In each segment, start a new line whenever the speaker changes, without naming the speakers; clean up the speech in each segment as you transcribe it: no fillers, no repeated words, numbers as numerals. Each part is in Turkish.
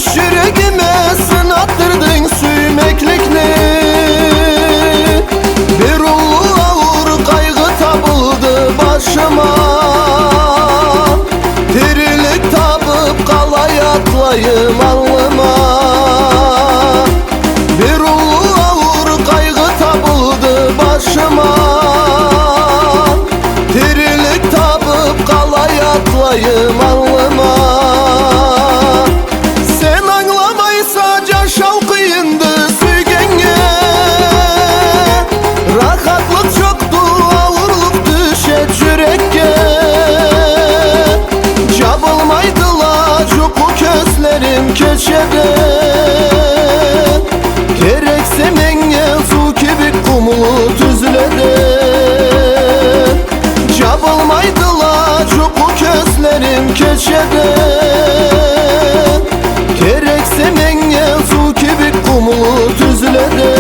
yüreğime sınattırdın süymeklikni. Bir ulu ağır kaygı tabıldı başıma. Dirilik tabıp kalay atlayım alnıma. Bir ulu ağır kaygı tabıldı başıma. Dirilik tabıp kalay atlayım alnıma. Sen anlamaysa can şavkıyındı süygenge. Rahatlık çoktu, ağırlık düşet yürekke. Cabılmaydılar çoku közlerim keçede. Gerekse menge su gibi kumulu tüzlede. Cabılmaydılar çoku közlerim keçede. Gerekse menge su gibi kumulu tüzlede.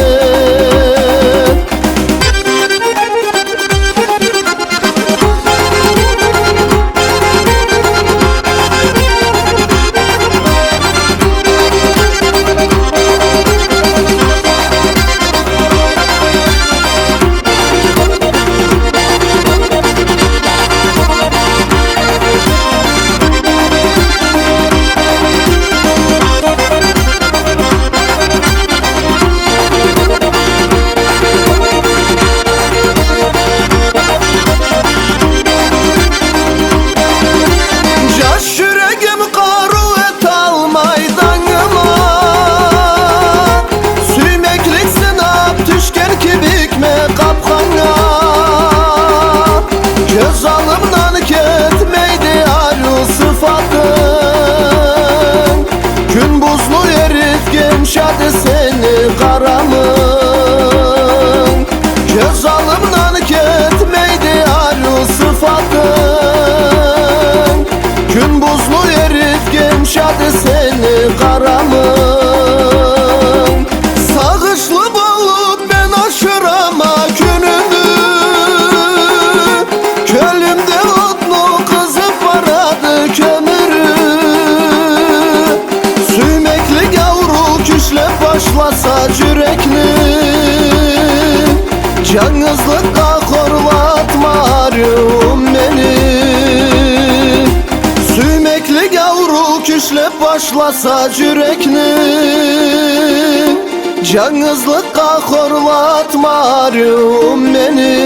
Göz alımdan ketmeydi arı sıfatın. Gün buzlu herif gemşadı seni karamın. Göz alımdan ketmeydi arı sıfatın. Gün buzlu herif gemşadı seni karamın. Sağışlı balık ben aşırama gününü. Kölümde otlu kızıp varadı kömürü. Süymekli yavru küşle başlasa yürekli. Cangızlıkta korlatma arıyorum beni. Süymekli yavru küşle başlasa yürekli. Cangızlıkta korlatma arıyorum beni.